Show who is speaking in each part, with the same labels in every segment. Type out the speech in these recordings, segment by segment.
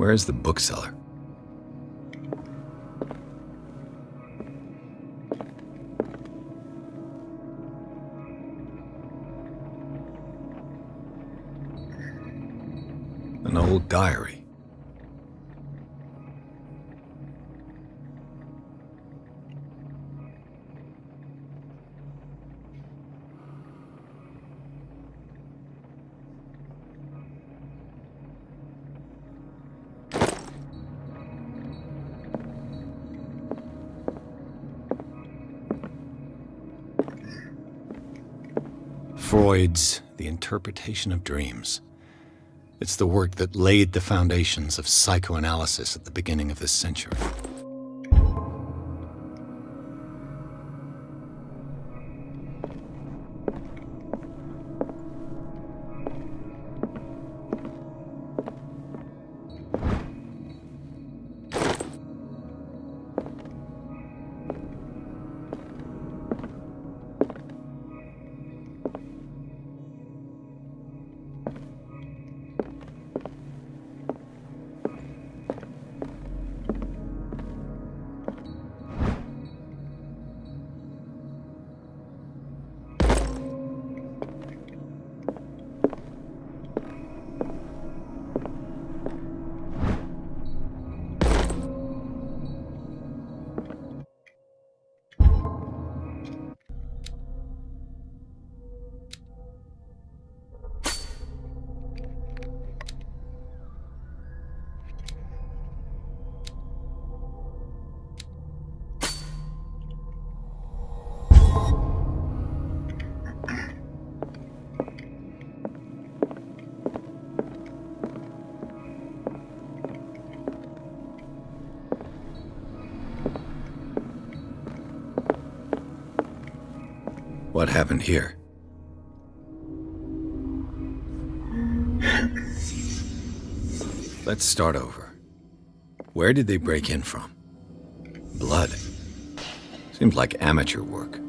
Speaker 1: Where's the bookseller? An old diary. Freud's The Interpretation of Dreams. It's the work that laid the foundations of psychoanalysis at the beginning of this century. What happened here? Let's start over. Where did they break in from? Blood. Seems like amateur work.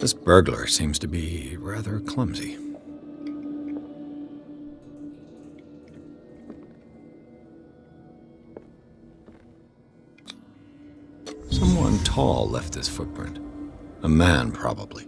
Speaker 1: This burglar seems to be rather clumsy. Someone tall left this footprint. A man, probably.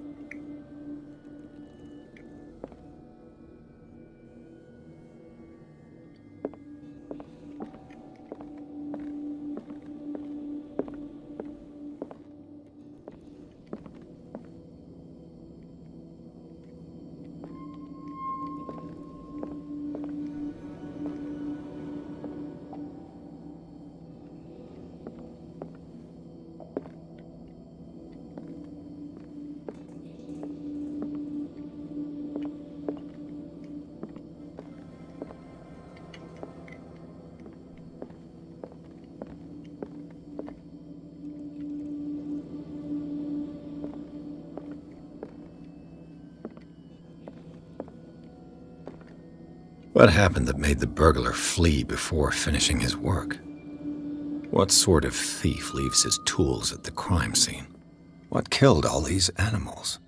Speaker 1: What happened that made the burglar flee before finishing his work? What sort of thief leaves his tools at the crime scene? What killed all these animals?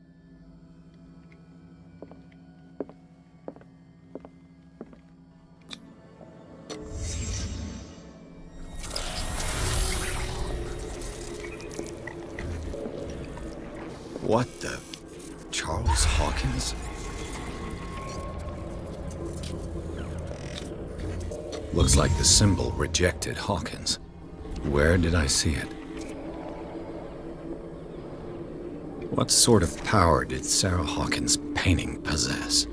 Speaker 1: What the? Charles Hawkins? Looks like the symbol rejected Hawkins. Where did I see it? What sort of power did Sarah Hawkins' painting possess?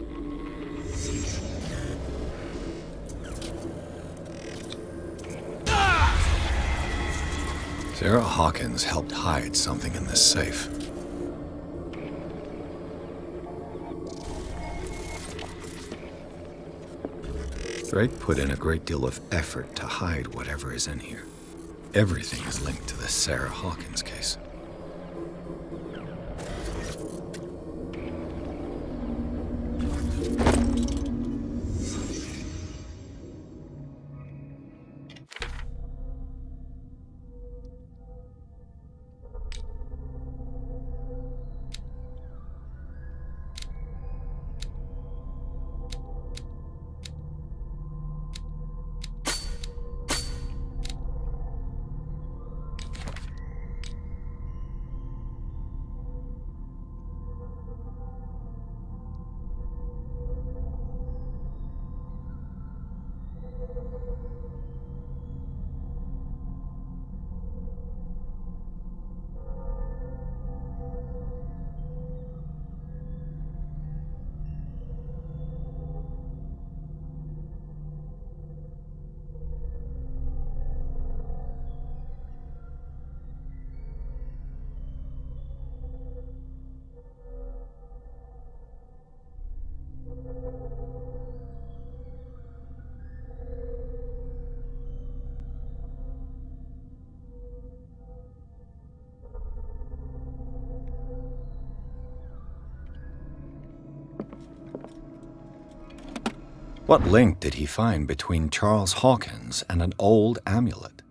Speaker 1: Sarah Hawkins helped hide something in this safe. Drake put in a great deal of effort to hide whatever is in here. Everything is linked to the Sarah Hawkins case. What link did he find between Charles Hawkins and an old amulet?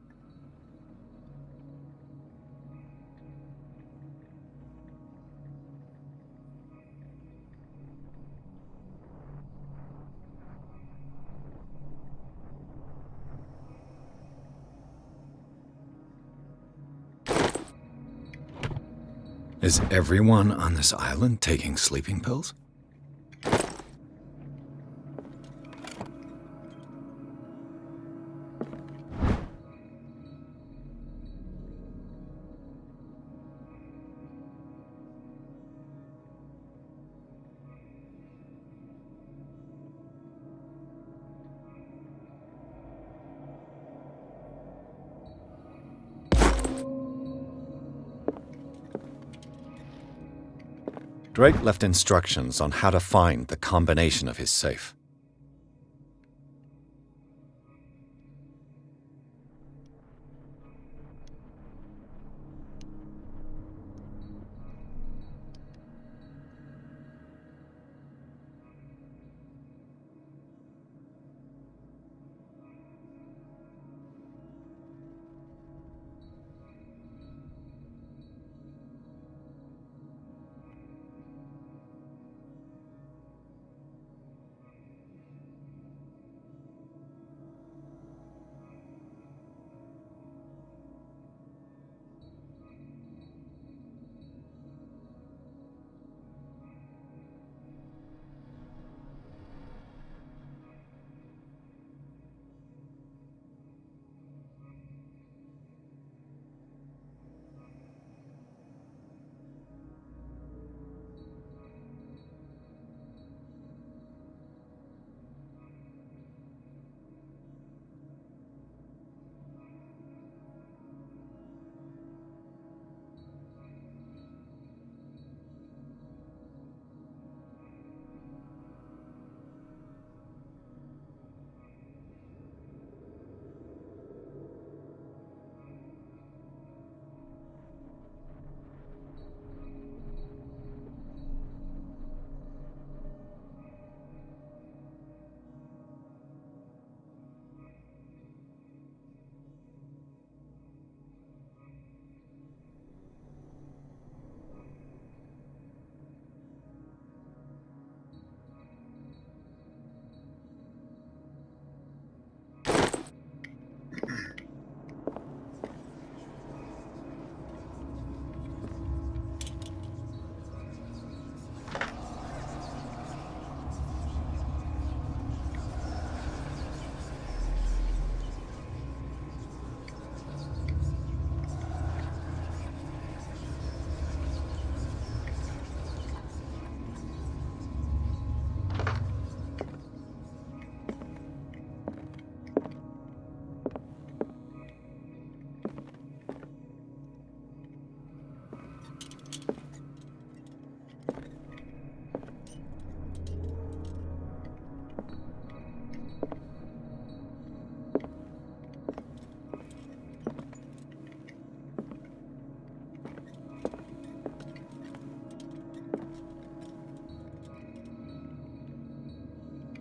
Speaker 1: Is everyone on this island taking sleeping pills? Drake left instructions on how to find the combination of his safe.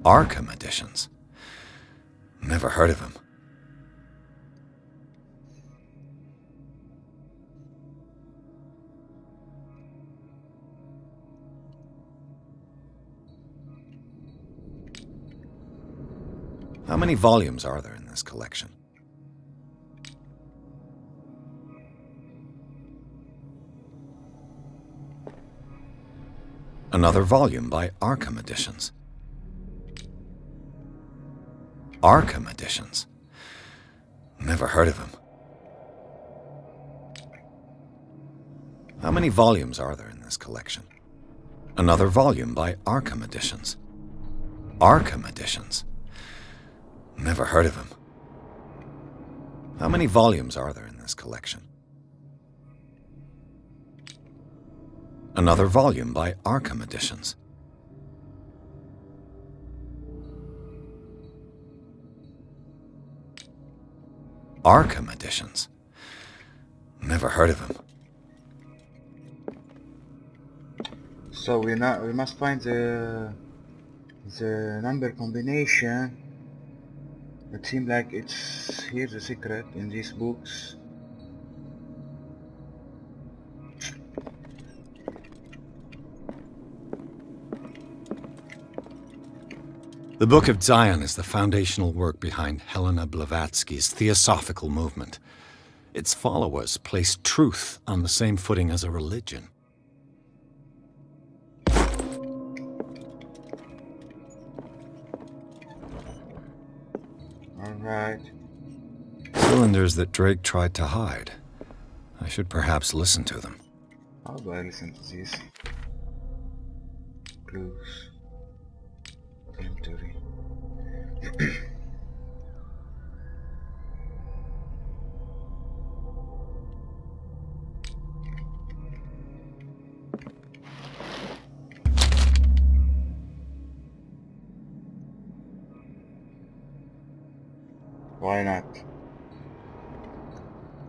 Speaker 1: Arkham editions. Never heard of him. How many volumes are there in this collection? Another volume by Arkham Editions. Arkham Editions. Never heard of him. How many volumes are there in this collection? Another volume by Arkham Editions. Arkham Editions. Never heard of him. How many volumes are there in this collection? Another volume by Arkham Editions. Arkham Editions. Never heard of him.
Speaker 2: So we must find the The number combination. It seems like it's here's a secret in these books.
Speaker 1: The Book of Zion is the foundational work behind Helena Blavatsky's Theosophical movement. Its followers place truth on the same footing as a religion.
Speaker 2: Alright.
Speaker 1: Cylinders that Drake tried to hide. I should perhaps listen to them.
Speaker 2: How do I listen to these? Clues. Inventory. Why not?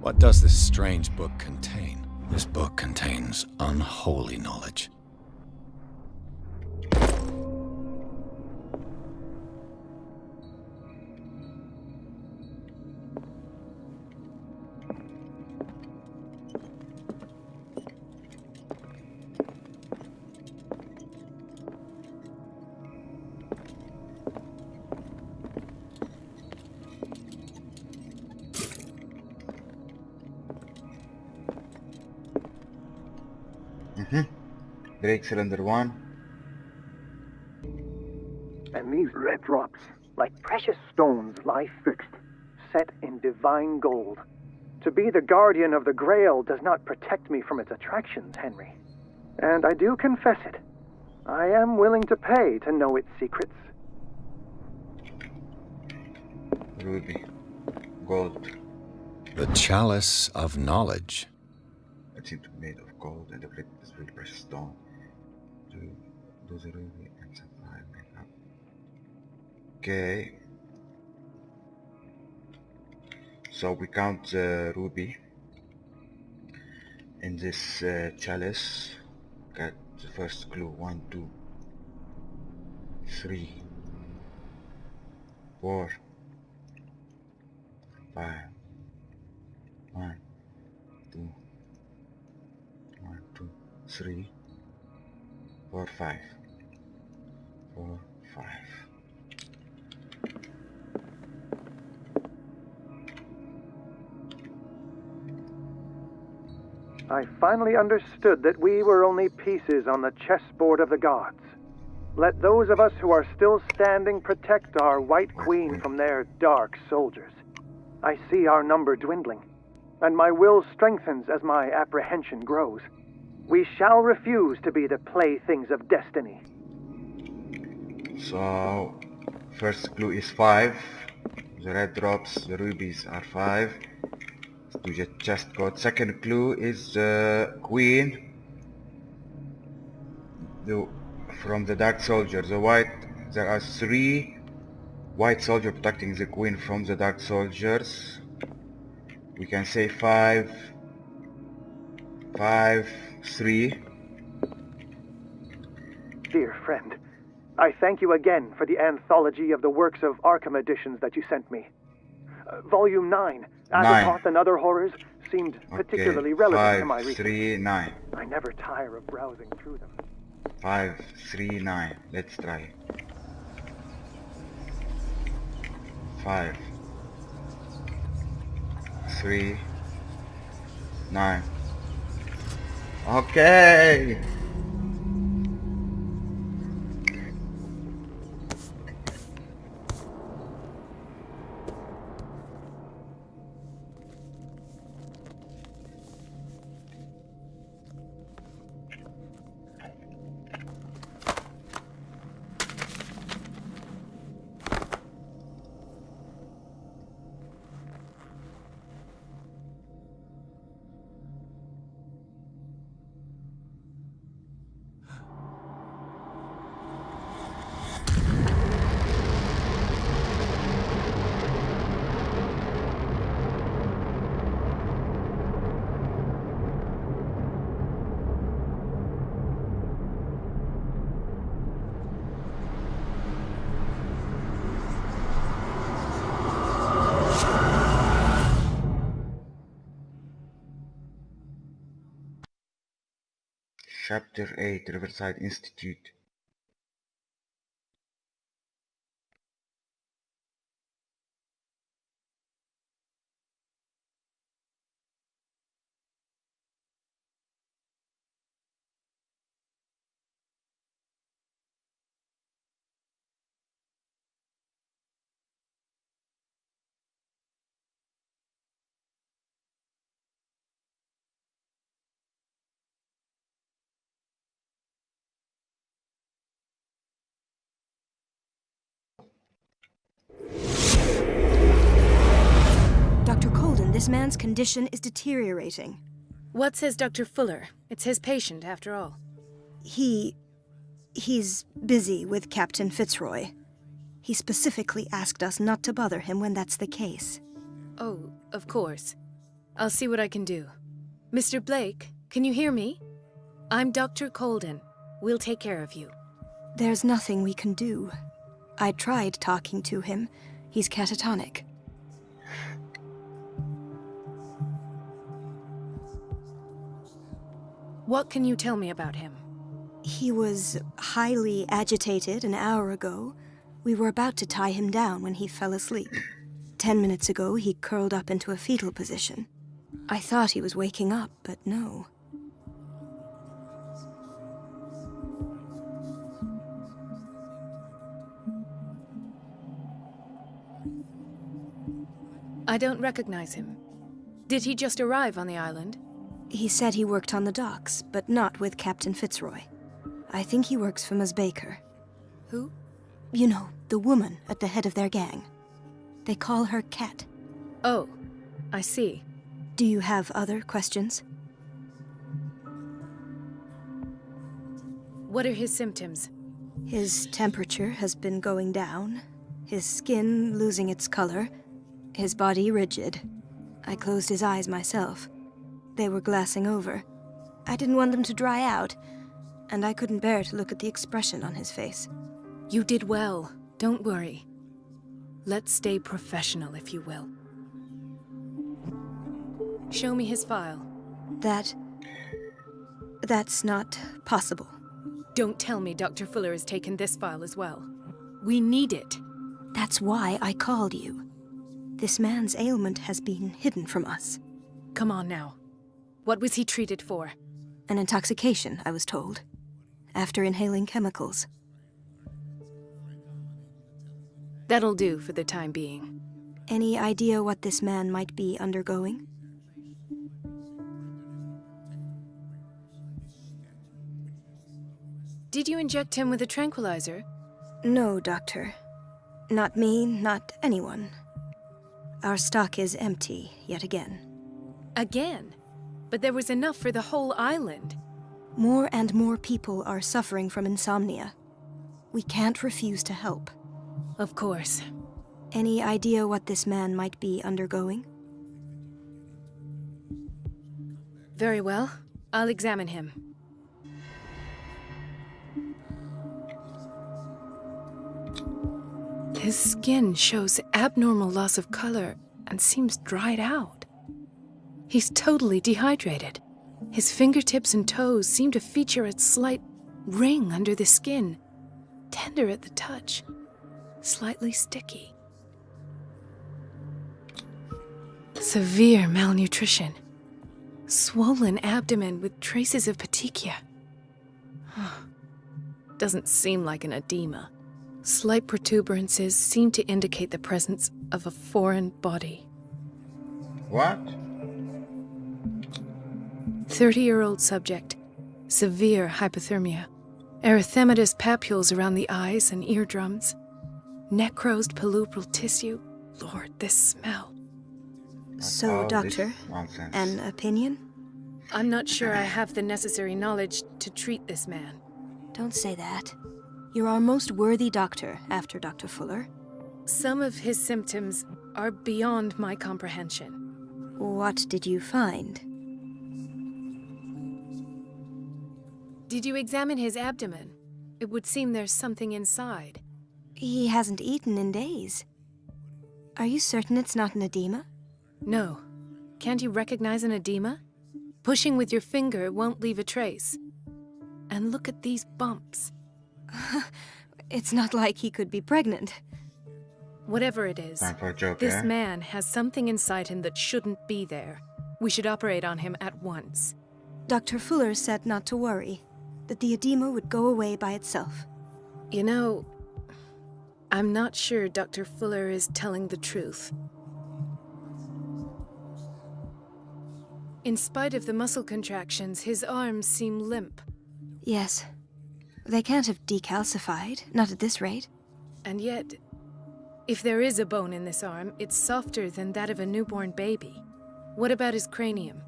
Speaker 1: What does this strange book contain? This book contains unholy knowledge.
Speaker 2: Break cylinder 1.
Speaker 3: And these red drops, like precious stones, lie fixed, set in divine gold. To be the guardian of the Grail does not protect me from its attractions, Henry. And I do confess it. I am willing to pay to know its secrets.
Speaker 2: Ruby. Gold.
Speaker 1: The Chalice of Knowledge.
Speaker 2: It seems to be made of gold and the flip is really precious stone. Do the ruby and sapphire makeup. Okay. So we count the ruby in this chalice. Got the first clue. 1, 2, 3, 4, 5. 1, 2, 1, 2, 3, 4, 5. 4, 5.
Speaker 3: I finally understood that we were only pieces on the chessboard of the gods. Let those of us who are still standing protect our White Queen from their dark soldiers. I see our number dwindling, and my will strengthens as my apprehension grows. We shall refuse to be the playthings of destiny.
Speaker 2: So, first clue is 5. The red drops, the rubies are 5. Let's do the chest code. Second clue is the queen. From the dark soldier. There are 3 white soldiers protecting the queen from the dark soldiers. We can say 5, 3.
Speaker 3: Dear friend, I thank you again for the anthology of the works of Arkham editions that you sent me. Volume 9, Azathoth and Other Horrors, seemed particularly relevant to my research.
Speaker 2: 5, 3, 9.
Speaker 3: I never tire of browsing through them.
Speaker 2: 5, 3, 9. Let's try. 5, 3, 9. Okay. Chapter 8, Riverside Institute.
Speaker 4: Dr. Colden, this man's condition is deteriorating.
Speaker 5: What says Dr. Fuller? It's his patient, after all.
Speaker 4: He's busy with Captain Fitzroy. He specifically asked us not to bother him when that's the case.
Speaker 5: Oh, of course. I'll see what I can do. Mr. Blake, can you hear me? I'm Dr. Colden. We'll take care of you.
Speaker 4: There's nothing we can do. I tried talking to him. He's catatonic.
Speaker 5: What can you tell me about him?
Speaker 4: He was highly agitated an hour ago. We were about to tie him down when he fell asleep. 10 minutes ago, he curled up into a fetal position. I thought he was waking up, but no.
Speaker 5: I don't recognize him. Did he just arrive on the island?
Speaker 4: He said he worked on the docks, but not with Captain Fitzroy. I think he works for Ms. Baker.
Speaker 5: Who?
Speaker 4: You know, the woman at the head of their gang. They call her Cat.
Speaker 5: Oh, I see.
Speaker 4: Do you have other questions?
Speaker 5: What are his symptoms?
Speaker 4: His temperature has been going down, his skin losing its color, his body rigid. I closed his eyes myself. They were glassing over. I didn't want them to dry out, and I couldn't bear to look at the expression on his face.
Speaker 5: You did well. Don't worry. Let's stay professional, if you will. Show me his file.
Speaker 4: That's not possible.
Speaker 5: Don't tell me Dr. Fuller has taken this file as well. We need it.
Speaker 4: That's why I called you. This man's ailment has been hidden from us.
Speaker 5: Come on now. What was he treated for?
Speaker 4: An intoxication, I was told. After inhaling chemicals.
Speaker 5: That'll do for the time being.
Speaker 4: Any idea what this man might be undergoing?
Speaker 5: Did you inject him with a tranquilizer?
Speaker 4: No, Doctor. Not me, not anyone. Our stock is empty, yet again.
Speaker 5: Again? But there was enough for the whole island.
Speaker 4: More and more people are suffering from insomnia. We can't refuse to help.
Speaker 5: Of course.
Speaker 4: Any idea what this man might be undergoing?
Speaker 5: Very well. I'll examine him. His skin shows abnormal loss of color and seems dried out. He's totally dehydrated. His fingertips and toes seem to feature a slight ring under the skin, tender at the touch, slightly sticky. Severe malnutrition. Swollen abdomen with traces of petechia. Doesn't seem like an edema. Slight protuberances seem to indicate the presence of a foreign body.
Speaker 2: What?
Speaker 5: 30-year-old subject. Severe hypothermia. Erythematous papules around the eyes and eardrums. Necrosed palpebral tissue. Lord, this smell.
Speaker 4: So,
Speaker 2: All
Speaker 4: Doctor,
Speaker 2: this nonsense.
Speaker 4: an opinion?
Speaker 5: I'm not sure I have the necessary knowledge to treat this man.
Speaker 4: Don't say that. You're our most worthy doctor after Dr. Fuller.
Speaker 5: Some of his symptoms are beyond my comprehension.
Speaker 4: What did you find?
Speaker 5: Did you examine his abdomen? It would seem there's something inside.
Speaker 4: He hasn't eaten in days. Are you certain it's not an edema?
Speaker 5: No. Can't you recognize an edema? Pushing with your finger won't leave a trace. And look at these bumps.
Speaker 4: It's not like he could be pregnant.
Speaker 5: Whatever it is,
Speaker 2: Time for a joke,
Speaker 5: this
Speaker 2: eh?
Speaker 5: man has something inside him that shouldn't be there. We should operate on him at once.
Speaker 4: Dr. Fuller said not to worry, that the edema would go away by itself.
Speaker 5: You know, I'm not sure Dr. Fuller is telling the truth. In spite of the muscle contractions, his arms seem limp.
Speaker 4: Yes. They can't have decalcified, not at this rate.
Speaker 5: And yet, if there is a bone in this arm, it's softer than that of a newborn baby. What about his cranium?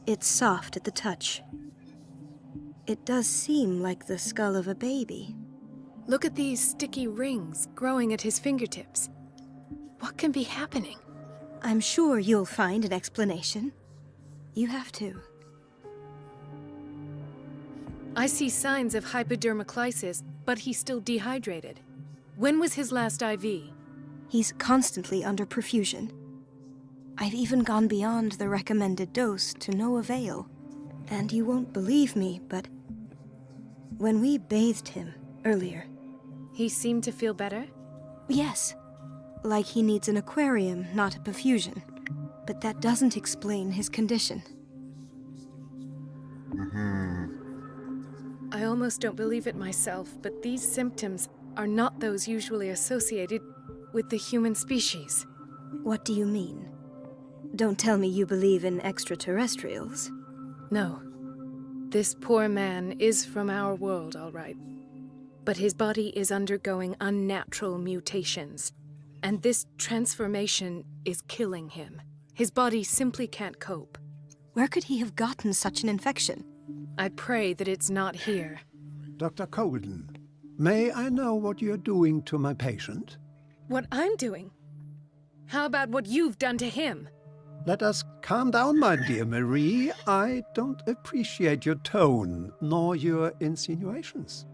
Speaker 4: It's soft at the touch. It does seem like the skull of a baby.
Speaker 5: Look at these sticky rings growing at his fingertips. What can be happening?
Speaker 4: I'm sure you'll find an explanation. You have to.
Speaker 5: I see signs of hypodermoclysis, but he's still dehydrated. When was his last IV?
Speaker 4: He's constantly under perfusion. I've even gone beyond the recommended dose to no avail. And you won't believe me, but when we bathed him earlier...
Speaker 5: He seemed to feel better?
Speaker 4: Yes. Like he needs an aquarium, not a perfusion. But that doesn't explain his condition.
Speaker 5: I almost don't believe it myself, but these symptoms are not those usually associated with the human species.
Speaker 4: What do you mean? Don't tell me you believe in extraterrestrials.
Speaker 5: No. This poor man is from our world, all right. But his body is undergoing unnatural mutations. And this transformation is killing him. His body simply can't cope.
Speaker 4: Where could he have gotten such an infection?
Speaker 5: I pray that it's not here.
Speaker 6: Dr. Colden, may I know what you're doing to my patient?
Speaker 5: What I'm doing? How about what you've done to him?
Speaker 6: Let us calm down, my dear Marie. I don't appreciate your tone, nor your insinuations.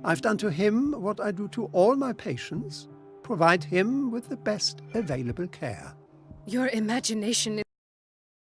Speaker 6: I've done to him what I do to all my patients, provide him with the best available care.
Speaker 5: Your imagination is